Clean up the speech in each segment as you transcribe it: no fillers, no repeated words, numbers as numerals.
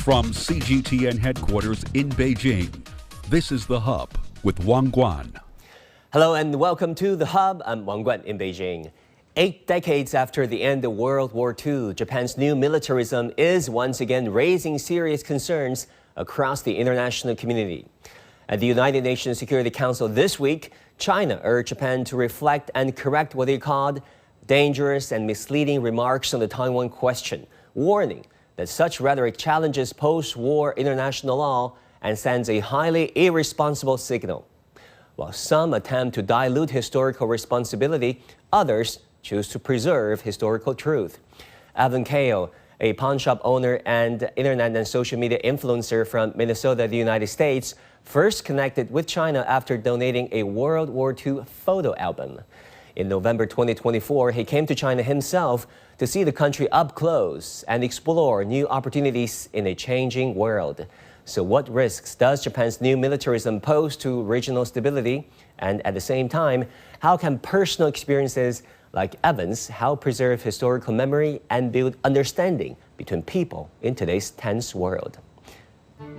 From CGTN headquarters in Beijing, this is The Hub with Wang Guan. Hello and welcome to The Hub. I'm Wang Guan in Beijing. 8 decades after the end of World War II, Japan's new militarism is once again raising serious concerns across the international community. At the United Nations Security Council this week, China urged Japan to reflect and correct what they called dangerous and misleading remarks on the Taiwan question, warning that such rhetoric challenges post-war international law and sends a highly irresponsible signal. While some attempt to dilute historical responsibility, others choose to preserve historical truth. Evan Kao, a pawn shop owner and internet and social media influencer from Minnesota, the United States, first connected with China after donating a World War II photo album. In November 2024, he came to China himself to see the country up close and explore new opportunities in a changing world. So what risks does Japan's new militarism pose to regional stability? And at the same time, how can personal experiences like Evan's help preserve historical memory and build understanding between people in today's tense world?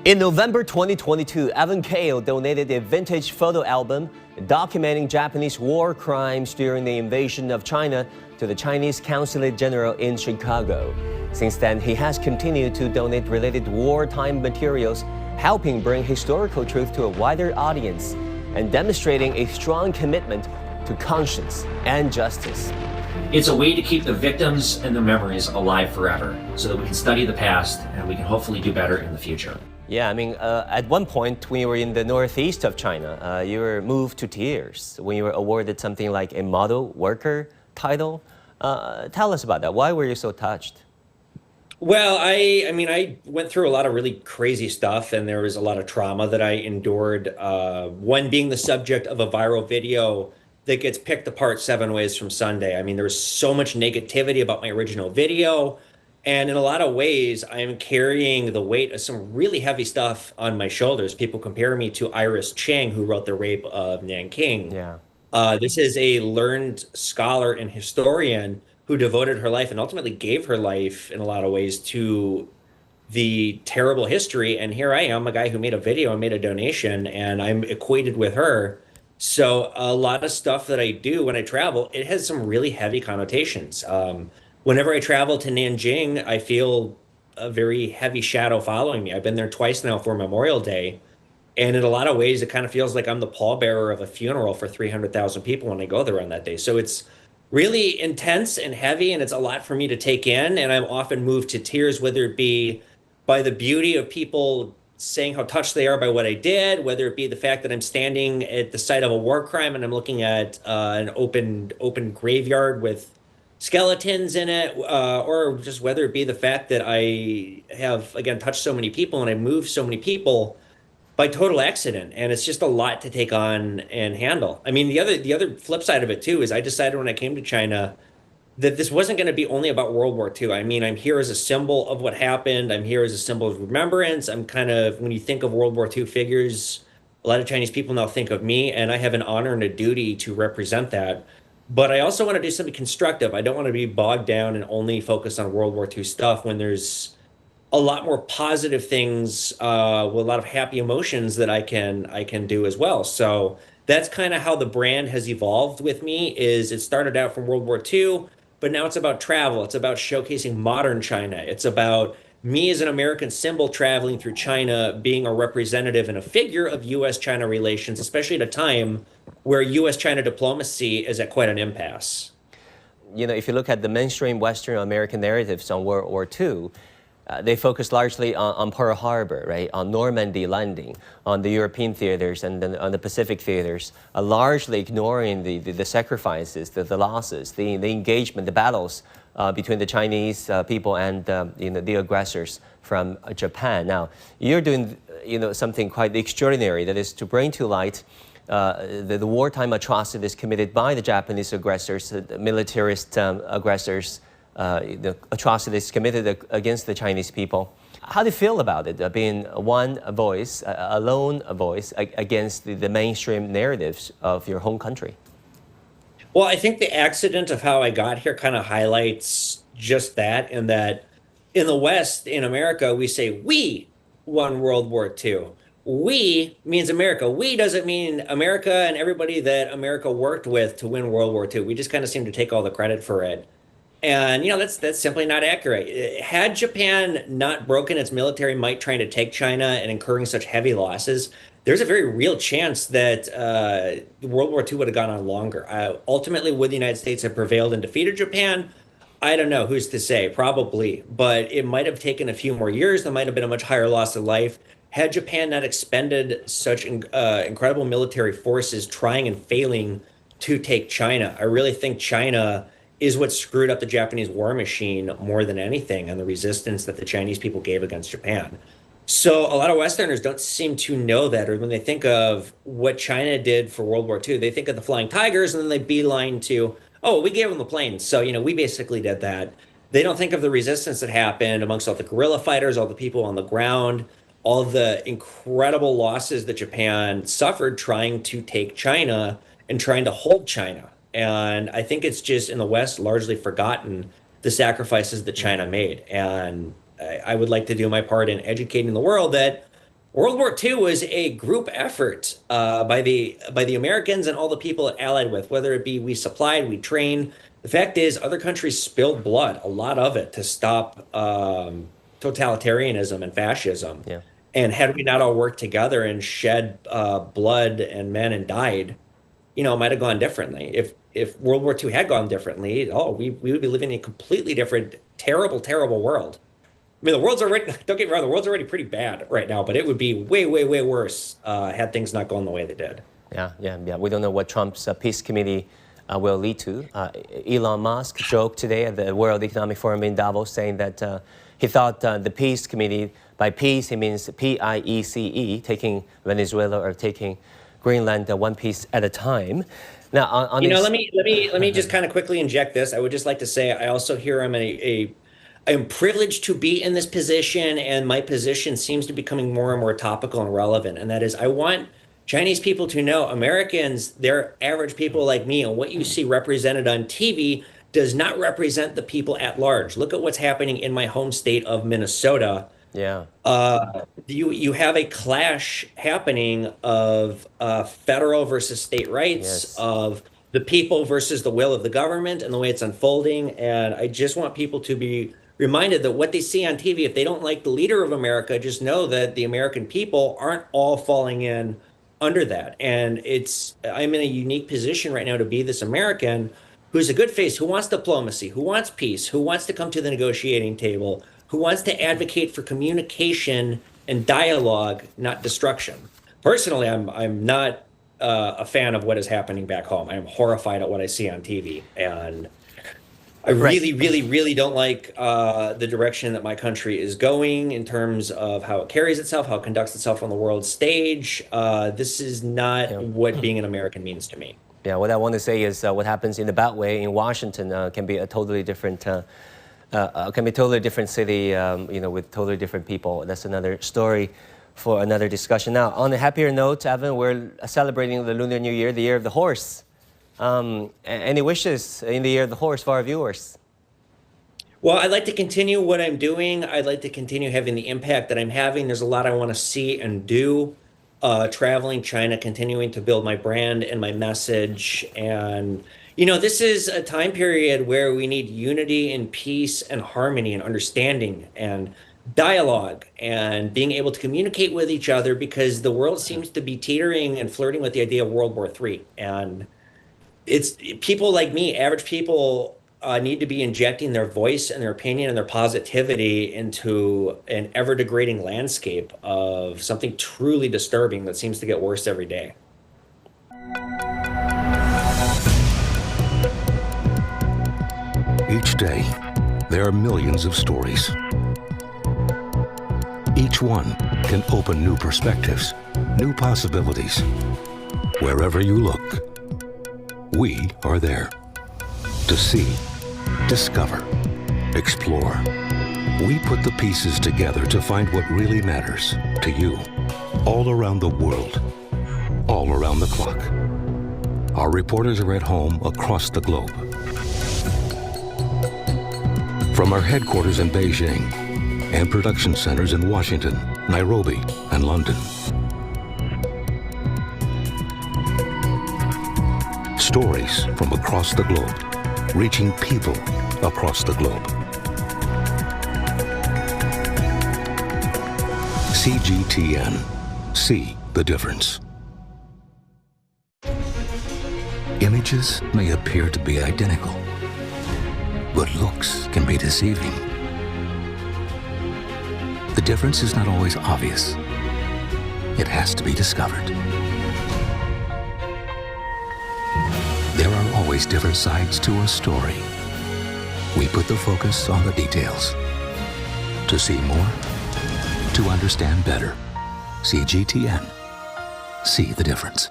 In November 2022, Evan Kao donated a vintage photo album documenting Japanese war crimes during the invasion of China to the Chinese Consulate General in Chicago. Since then, he has continued to donate related wartime materials, helping bring historical truth to a wider audience and demonstrating a strong commitment to conscience and justice. It's a way to keep the victims and the memories alive forever so that we can study the past and we can hopefully do better in the future. Yeah, I mean, at one point when you were in the northeast of China, you were moved to tears when you were awarded something like a model worker title. Tell us about that. Why were you so touched? Well, I went through a lot of really crazy stuff, and there was a lot of trauma that I endured. One being the subject of a viral video that gets picked apart 7 ways from Sunday. I mean, there was so much negativity about my original video. And in a lot of ways, I'm carrying the weight of some really heavy stuff on my shoulders. People compare me to Iris Chang, who wrote The Rape of Nanking. Yeah. This is a learned scholar and historian who devoted her life and ultimately gave her life in a lot of ways to the terrible history. And here I am, a guy who made a video and made a donation, and I'm equated with her. So a lot of stuff that I do when I travel, it has some really heavy connotations. Whenever I travel to Nanjing, I feel a very heavy shadow following me. I've been there twice now for Memorial Day. And in a lot of ways, it kind of feels like I'm the pallbearer of a funeral for 300,000 people when I go there on that day. So it's really intense and heavy, and it's a lot for me to take in. And I'm often moved to tears, whether it be by the beauty of people saying how touched they are by what I did, whether it be the fact that I'm standing at the site of a war crime and I'm looking at an open graveyard with skeletons in it, or just whether it be the fact that I have, again, touched so many people and I moved so many people by total accident. And it's just a lot to take on and handle. I mean, the other flip side of it too is I decided when I came to China that this wasn't going to be only about World War II. I mean, I'm here as a symbol of what happened. I'm here as a symbol of remembrance. I'm kind of, when you think of World War II figures, a lot of Chinese people now think of me, and I have an honor and a duty to represent that. But I also want to do something constructive. I don't want to be bogged down and only focus on World War II stuff when there's a lot more positive things with a lot of happy emotions that I can do as well. So that's kind of how the brand has evolved with me. Is it started out from World War II, but now it's about travel. It's about showcasing modern China. It's about me as an American symbol traveling through China, being a representative and a figure of U.S.-China relations, especially at a time where U.S.-China diplomacy is at quite an impasse. You know, if you look at the mainstream Western American narratives on World War II, they focus largely on Pearl Harbor, right? On Normandy landing, on the European theaters and then on the Pacific theaters, largely ignoring the sacrifices, the losses, the engagement, the battles between the Chinese people and the aggressors from Japan. Now, you're doing something quite extraordinary, that is to bring to light the wartime atrocities committed by the Japanese aggressors, the militarist aggressors, the atrocities committed against the Chinese people. How do you feel about it, being one voice, a lone voice against the mainstream narratives of your home country? Well, I think the accident of how I got here kind of highlights just that, in that in the West, in America, we say we won World War II. We means America. We doesn't mean America and everybody that America worked with to win World War II. We just kind of seem to take all the credit for it. And, that's simply not accurate. Had Japan not broken its military might trying to take China and incurring such heavy losses, there's a very real chance that World War II would have gone on longer. Ultimately, would the United States have prevailed and defeated Japan? I don't know. Who's to say? Probably. But it might have taken a few more years. There might have been a much higher loss of life. Had Japan not expended such incredible military forces trying and failing to take China, I really think China is what screwed up the Japanese war machine more than anything, and the resistance that the Chinese people gave against Japan. So a lot of Westerners don't seem to know that, or when they think of what China did for World War II, they think of the Flying Tigers, and then they beeline to, oh, we gave them the planes. So, we basically did that. They don't think of the resistance that happened amongst all the guerrilla fighters, all the people on the ground, all the incredible losses that Japan suffered trying to take China and trying to hold China. And I think it's just in the West largely forgotten the sacrifices that China made. And I would like to do my part in educating the world that World War II was a group effort by the Americans and all the people it allied with, whether it be we supplied, we trained. The fact is, other countries spilled blood, a lot of it, to stop totalitarianism and fascism. Yeah. And had we not all worked together and shed blood and men and died, it might have gone differently. If World War II had gone differently, we would be living in a completely different, terrible, terrible world. I mean, the world's already, don't get me wrong, the world's already pretty bad right now, but it would be way, way, way worse had things not gone the way they did. Yeah. We don't know what Trump's peace committee will lead to. Elon Musk joked today at the World Economic Forum in Davos saying that he thought the peace committee, by peace, he means PIECE, taking Venezuela or taking Greenland one piece at a time. Now, on let me just kind of quickly inject this. I would just like to say I also hear I'm privileged to be in this position, and my position seems to be becoming more and more topical and relevant. And that is, I want Chinese people to know Americans, they're average people like me, and what you see represented on TV does not represent the people at large. Look at what's happening in my home state of Minnesota. Yeah. You have a clash happening of federal versus state rights, Yes. of the people versus the will of the government and the way it's unfolding. And I just want people to be reminded that what they see on TV, if they don't like the leader of America, just know that the American people aren't all falling in under that. And I'm in a unique position right now to be this American who's a good face, who wants diplomacy, who wants peace, who wants to come to the negotiating table, who wants to advocate for communication and dialogue, not destruction. Personally, I'm not a fan of what is happening back home. I am horrified at what I see on TV. And I really, really, really don't like the direction that my country is going in terms of how it carries itself, how it conducts itself on the world stage. This is not what being an American means to me. Yeah, what I want to say is what happens in the Beltway in Washington can be a totally different city, with totally different people. That's another story for another discussion. Now, on a happier note, Evan, we're celebrating the Lunar New Year, the Year of the Horse. Any wishes in the Year of the Horse for our viewers? Well, I'd like to continue what I'm doing. I'd like to continue having the impact that I'm having. There's a lot I want to see and do. Traveling China, continuing to build my brand and my message. And, this is a time period where we need unity and peace and harmony and understanding and dialogue and being able to communicate with each other, because the world seems to be teetering and flirting with the idea of World War III. And it's people like me, average people, need to be injecting their voice and their opinion and their positivity into an ever-degrading landscape of something truly disturbing that seems to get worse every day. Each day, there are millions of stories. Each one can open new perspectives, new possibilities. Wherever you look, we are there to see, discover, explore. We put the pieces together to find what really matters to you, all around the world, all around the clock. Our reporters are at home across the globe. From our headquarters in Beijing, and production centers in Washington, Nairobi, and London. Stories from across the globe, reaching people across the globe. CGTN. See the difference. Images may appear to be identical, but looks can be deceiving. The difference is not always obvious. It has to be discovered. There are always different sides to a story. We put the focus on the details. To see more, to understand better. CGTN. See the difference.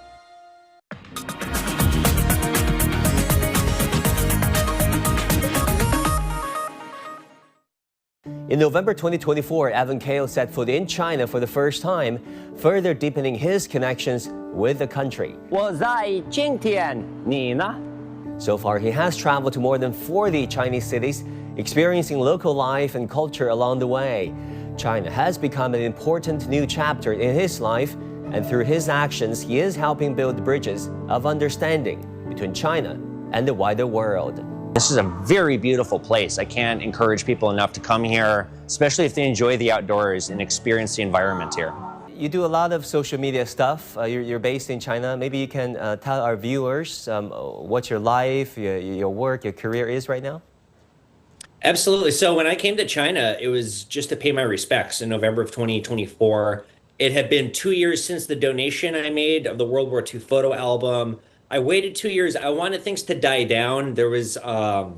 In November 2024, Evan Kao set foot in China for the first time, further deepening his connections with the country. 我在今天，你呢？ So far, he has traveled to more than 40 Chinese cities, experiencing local life and culture along the way. China has become an important new chapter in his life, and through his actions, he is helping build bridges of understanding between China and the wider world. This is a very beautiful place. I can't encourage people enough to come here, especially if they enjoy the outdoors and experience the environment here. You do a lot of social media stuff. You're based in China. Maybe you can tell our viewers what your life, your work, your career is right now? Absolutely. So when I came to China, it was just to pay my respects in November of 2024. It had been 2 years since the donation I made of the World War II photo album. I waited 2 years. I wanted things to die down. There was a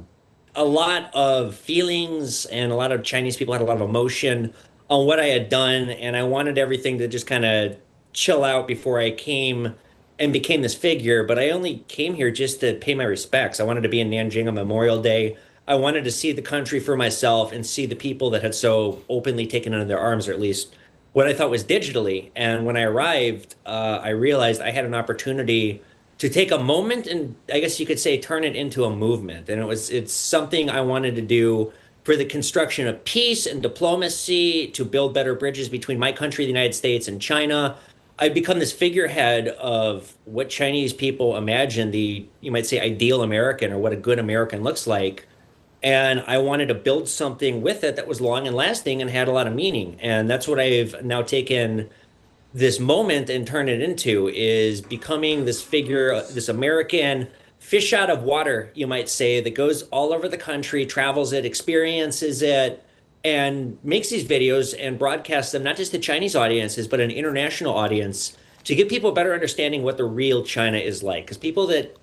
lot of feelings, and a lot of Chinese people had a lot of emotion on what I had done, and I wanted everything to just kind of chill out before I came and became this figure. But I only came here just to pay my respects. I wanted to be in Nanjing on Memorial Day. I wanted to see the country for myself and see the people that had so openly taken it in their arms, or at least what I thought was digitally. And when I arrived, I realized I had an opportunity to take a moment and, I guess you could say, turn it into a movement. And it's something I wanted to do for the construction of peace and diplomacy, to build better bridges between my country, the United States, and China. I've become this figurehead of what Chinese people imagine the, you might say, ideal American, or what a good American looks like. And I wanted to build something with it that was long and lasting and had a lot of meaning. And that's what I've now taken this moment and turn it into, is becoming this figure, this American fish out of water, you might say, that goes all over the country, travels it, experiences it, and makes these videos and broadcasts them, not just to Chinese audiences, but an international audience, to give people a better understanding what the real China is like. Because people that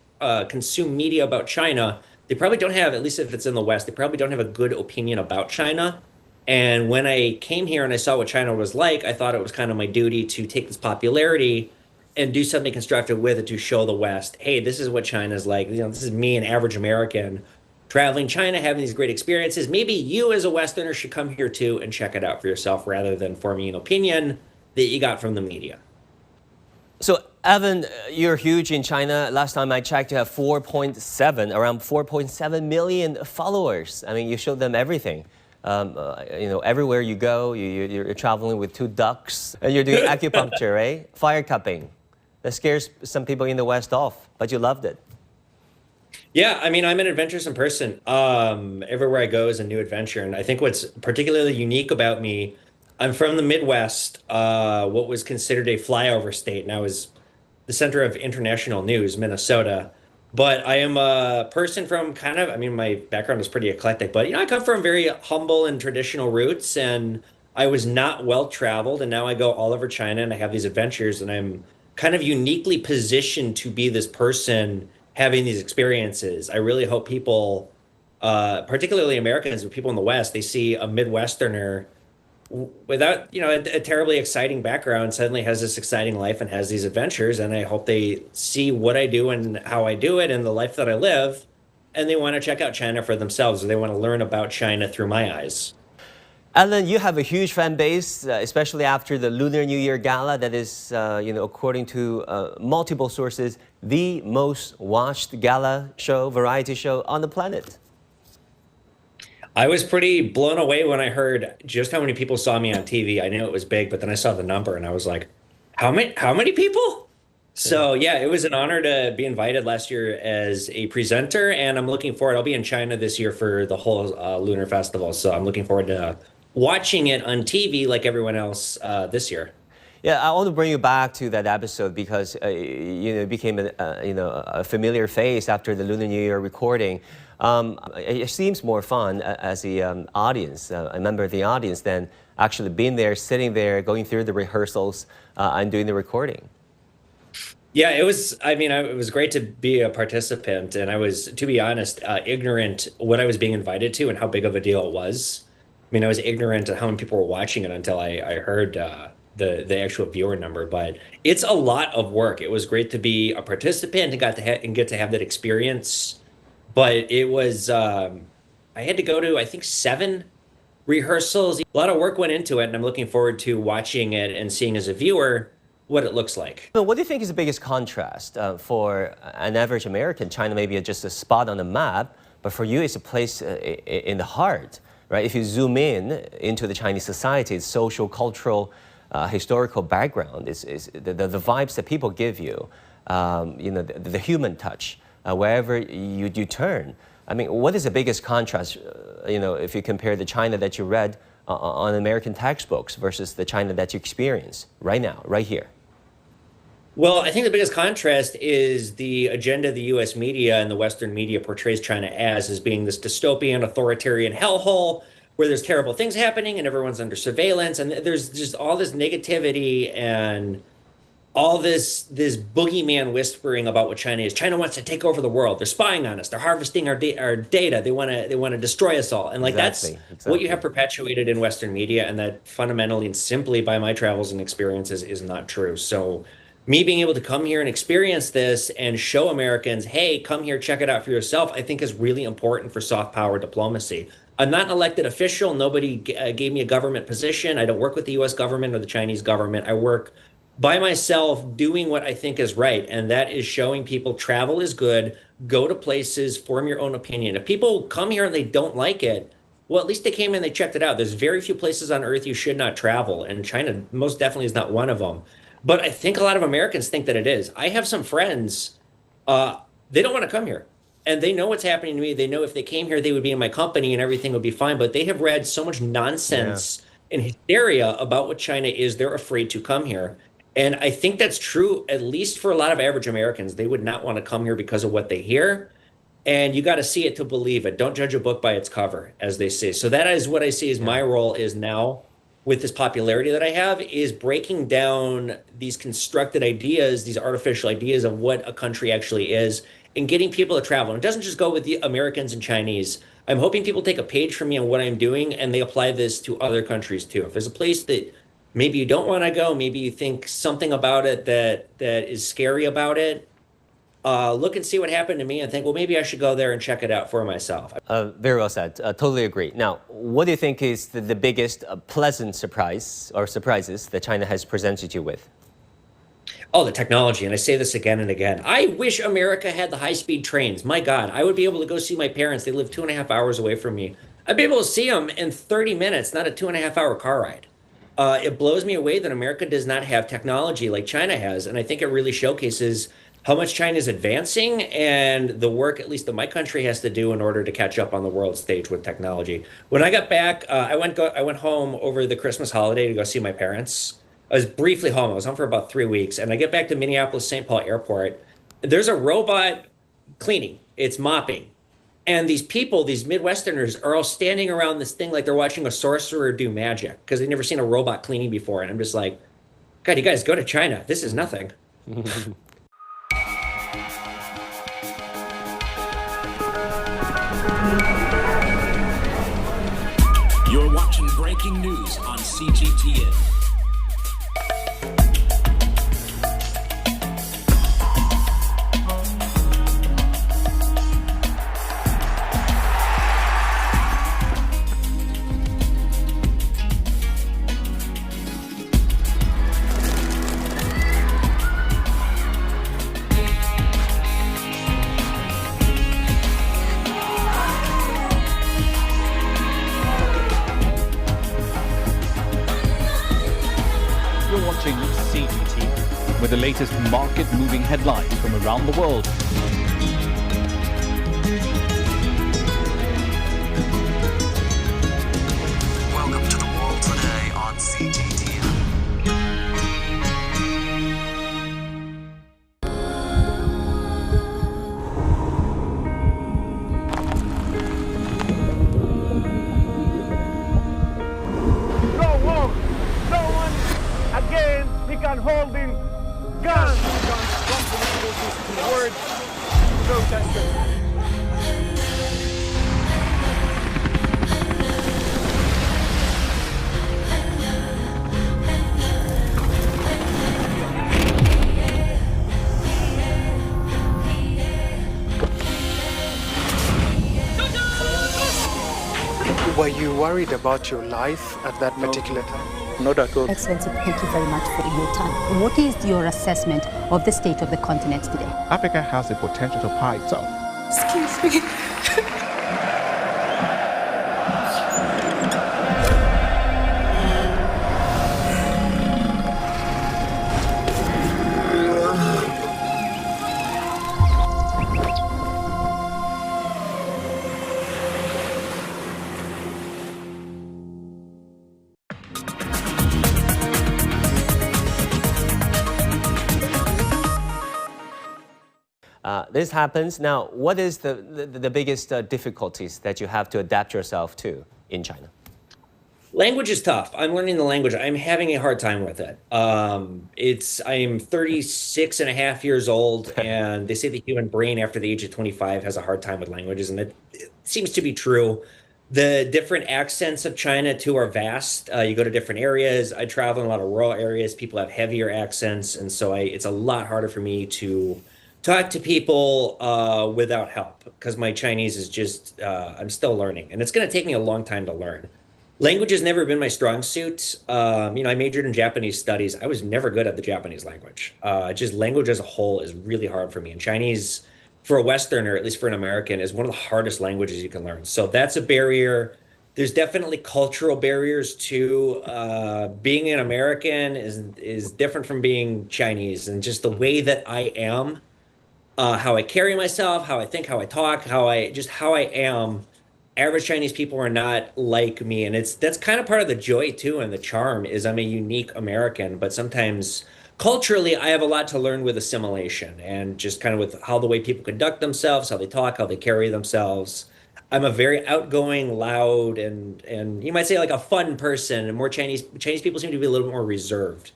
consume media about China, they probably don't have, at least if it's in the West, they probably don't have a good opinion about China. And when I came here and I saw what China was like, I thought it was kind of my duty to take this popularity and do something constructive with it, to show the West, hey, this is what China's like. You know, this is me, an average American, traveling China, having these great experiences. Maybe you as a Westerner should come here too and check it out for yourself, rather than forming an opinion that you got from the media. So, Evan, you're huge in China. Last time I checked, you have around 4.7 million followers. I mean, you show them everything. You know, everywhere you go, you're traveling with 2 ducks, and you're doing acupuncture, right? Fire cupping. That scares some people in the West off, but you loved it. Yeah, I mean, I'm an adventuresome person. Everywhere I go is a new adventure. And I think what's particularly unique about me, I'm from the Midwest, what was considered a flyover state, and I was the center of international news, Minnesota. But I am a person from kind of, I mean, my background is pretty eclectic, but, you know, I come from very humble and traditional roots, and I was not well traveled. And now I go all over China and I have these adventures, and I'm kind of uniquely positioned to be this person having these experiences. I really hope people, particularly Americans, or people in the West, they see a Midwesterner without, you know, a terribly exciting background suddenly has this exciting life and has these adventures. And I hope they see what I do and how I do it and the life that I live, and they want to check out China for themselves, or they want to learn about China through my eyes. Alan, you have a huge fan base, especially after the Lunar New Year Gala that is, you know, according to multiple sources, the most watched gala show, variety show on the planet. I was pretty blown away when I heard just how many people saw me on TV. I knew it was big, but then I saw the number and I was like, how many people? So yeah, it was an honor to be invited last year as a presenter, and I'm looking forward. I'll be in China this year for the whole Lunar Festival, so I'm looking forward to watching it on TV like everyone else this year. Yeah, I want to bring you back to that episode because it became a familiar face after the Lunar New Year recording. It seems more fun as a audience, a member of the audience, than actually being there, sitting there, going through the rehearsals and doing the recording. Yeah, it was. I mean, it was great to be a participant, and I was, to be honest, ignorant what I was being invited to and how big of a deal it was. I mean, I was ignorant of how many people were watching it until I heard the actual viewer number. But it's a lot of work. It was great to be a participant and get to have that experience. But it was. I had to go to, I think, 7 rehearsals. A lot of work went into it, and I'm looking forward to watching it and seeing as a viewer what it looks like. So what do you think is the biggest contrast for an average American? China may be just a spot on the map, but for you, it's a place in the heart, right? If you zoom into the Chinese society, its social, cultural, historical background, is the vibes that people give you, the human touch, wherever you turn. I mean, what is the biggest contrast, if you compare the China that you read on American textbooks versus the China that you experience right now, right here? Well, I think the biggest contrast is the agenda the U.S. media and the Western media portrays China as being this dystopian, authoritarian hellhole where there's terrible things happening and everyone's under surveillance. And there's just all this negativity and all this boogeyman whispering about what China is. China wants to take over the world. They're spying on us. They're harvesting our data. They want to destroy us all. And like Exactly. what you have perpetuated in Western media, and that fundamentally and simply by my travels and experiences is not true. So me being able to come here and experience this and show Americans, hey, come here, check it out for yourself, I think is really important for soft power diplomacy. I'm not an elected official. Nobody gave me a government position. I don't work with the U.S. government or the Chinese government. I work by myself doing what I think is right. And that is showing people travel is good, go to places, form your own opinion. If people come here and they don't like it, well, at least they came and they checked it out. There's very few places on earth you should not travel, and China most definitely is not one of them. But I think a lot of Americans think that it is. I have some friends, they don't want to come here. And they know what's happening to me. They know if they came here, they would be in my company and everything would be fine. But they have read so much nonsense and hysteria about what China is, they're afraid to come here. And I think that's true, at least for a lot of average Americans. They would not want to come here because of what they hear. And you got to see it to believe it. Don't judge a book by its cover, as they say. So that is what I see as my role is now with this popularity that I have, is breaking down these constructed ideas, these artificial ideas of what a country actually is, and getting people to travel. And it doesn't just go with the Americans and Chinese. I'm hoping people take a page from me on what I'm doing and they apply this to other countries too. If there's a place that maybe you don't want to go, maybe you think something about it that is scary about it, look and see what happened to me and think, well, maybe I should go there and check it out for myself. Very well said. Totally agree. Now, what do you think is the biggest pleasant surprise or surprises that China has presented you with? Oh, the technology. And I say this again and again. I wish America had the high-speed trains. My God, I would be able to go see my parents. They live 2.5 hours away from me. I'd be able to see them in 30 minutes, not a 2.5-hour car ride. It blows me away that America does not have technology like China has. And I think it really showcases how much China is advancing and the work, at least that my country has to do in order to catch up on the world stage with technology. When I got back, I went home over the Christmas holiday to go see my parents. I was briefly home. I was home for about 3 weeks. And I get back to Minneapolis-St. Paul Airport. There's a robot cleaning. It's mopping. And these people, these Midwesterners, are all standing around this thing like they're watching a sorcerer do magic because they've never seen a robot cleaning before. And I'm just like, God, you guys go to China. This is nothing. You're watching breaking news on CGTN. You're watching CGT with the latest market-moving headlines from around the world. Welcome to the world today on CGTN. Again, holding guns. Word protesters. Were you worried about your life at that particular time? Not at all. Excellency, thank you very much for your time. What is your assessment of the state of the continent today? Africa has the potential to power itself. Excuse me. This happens. Now, what is the biggest difficulties that you have to adapt yourself to in China? Language is tough. I'm learning the language. I'm having a hard time with it. I'm 36 and a half years old, and they say the human brain after the age of 25 has a hard time with languages, and it seems to be true. The different accents of China, too, are vast. You go to different areas. I travel in a lot of rural areas. People have heavier accents, and so it's a lot harder for me to talk to people without help, because my Chinese is just, I'm still learning, and it's going to take me a long time to learn. Language has never been my strong suit. I majored in Japanese studies. I was never good at the Japanese language. Just language as a whole is really hard for me. And Chinese, for a Westerner, at least for an American, is one of the hardest languages you can learn. So that's a barrier. There's definitely cultural barriers too. Being an American is different from being Chinese, and just the way that I am, how I carry myself, how I think, how I talk, how I am. Average Chinese people are not like me, and that's kind of part of the joy too, and the charm is I'm a unique American. But sometimes culturally, I have a lot to learn with assimilation, and just kind of with how the way people conduct themselves, how they talk, how they carry themselves. I'm a very outgoing, loud, and you might say like a fun person. And more Chinese people seem to be a little more reserved.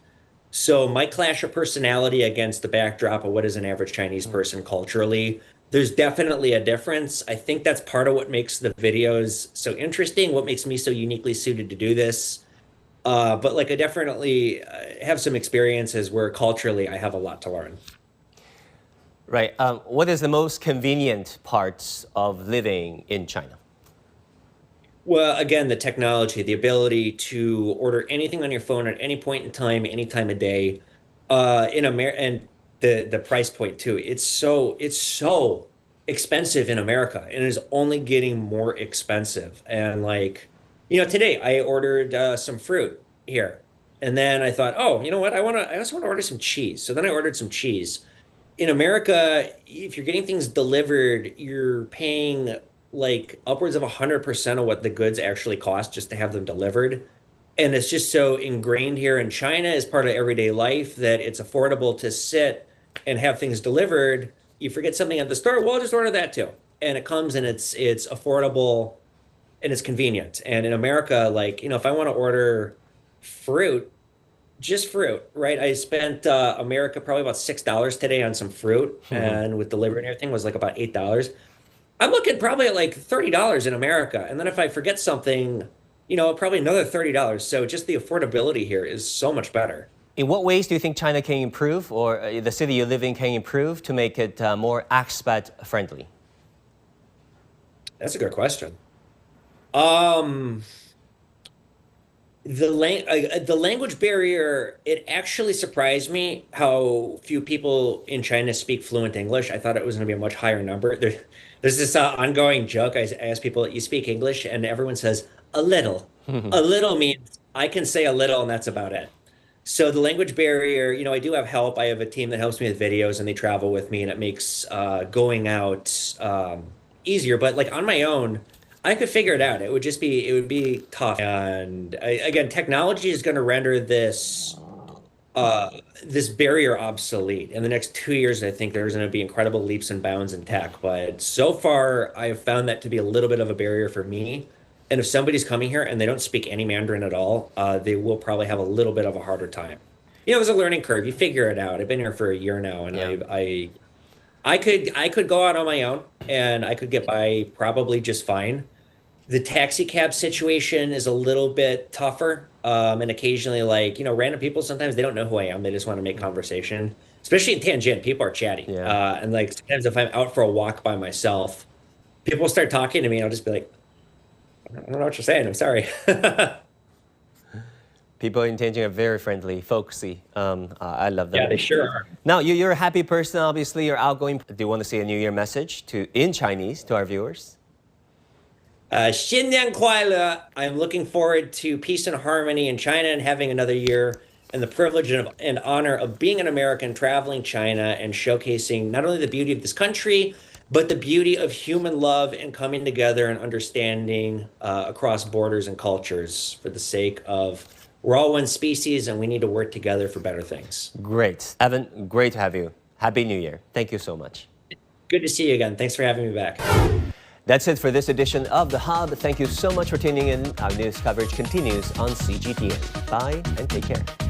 So my clash of personality against the backdrop of what is an average Chinese person culturally, there's definitely a difference. I think that's part of what makes the videos so interesting, what makes me so uniquely suited to do this. But like I definitely have some experiences where culturally I have a lot to learn. Right. What is the most convenient parts of living in China? Well, again, the technology, the ability to order anything on your phone at any point in time, any time of day, in America, and the price point too. It's so expensive in America, and it is only getting more expensive. And like, today I ordered some fruit here, and then I thought, oh, you know what? I also want to order some cheese. So then I ordered some cheese. In America, if you're getting things delivered, you're paying like upwards of 100% of what the goods actually cost just to have them delivered. And it's just so ingrained here in China as part of everyday life that it's affordable to sit and have things delivered. You forget something at the store, well, just order that too. And it comes and it's affordable and it's convenient. And in America, like, if I want to order fruit, just fruit, right? I spent America probably about $6 today on some fruit, and with delivery and everything was like about $8. I'm looking probably at like $30 in America. And then if I forget something, probably another $30. So just the affordability here is so much better. In what ways do you think China can improve, or the city you live in can improve to make it more expat friendly? That's a good question. The language barrier, it actually surprised me how few people in China speak fluent English. I thought it was going to be a much higher number. There's this ongoing joke. I ask people, you speak English? And everyone says, a little. A little means I can say a little, and that's about it. So the language barrier, you know, I do have help. I have a team that helps me with videos, and they travel with me, and it makes going out easier. But like on my own, I could figure it out. It would be tough. And again, technology is going to render this this barrier obsolete. In the next 2 years, I think there's going to be incredible leaps and bounds in tech. But so far, I have found that to be a little bit of a barrier for me. And if somebody's coming here and they don't speak any Mandarin at all, they will probably have a little bit of a harder time. You know, it's a learning curve. You figure it out. I've been here for a year now, and I could go out on my own, and I could get by probably just fine. The taxi cab situation is a little bit tougher. And occasionally, like, you know, random people, sometimes they don't know who I am. They just want to make conversation, especially in Tianjin. People are chatty. And like sometimes if I'm out for a walk by myself, people start talking to me, and I'll just be like, I don't know what you're saying. I'm sorry. People in Tianjin are very friendly, folksy. I love them. Yeah, they sure are. Now, you're a happy person, obviously. You're outgoing. Do you want to say a New Year message in Chinese to our viewers? 新年快乐. I'm looking forward to peace and harmony in China and having another year, and the privilege and honor of being an American, traveling China and showcasing not only the beauty of this country, but the beauty of human love and coming together and understanding across borders and cultures for the sake of we're all one species and we need to work together for better things. Great. Evan, great to have you. Happy New Year. Thank you so much. Good to see you again. Thanks for having me back. That's it for this edition of The Hub. Thank you so much for tuning in. Our news coverage continues on CGTN. Bye and take care.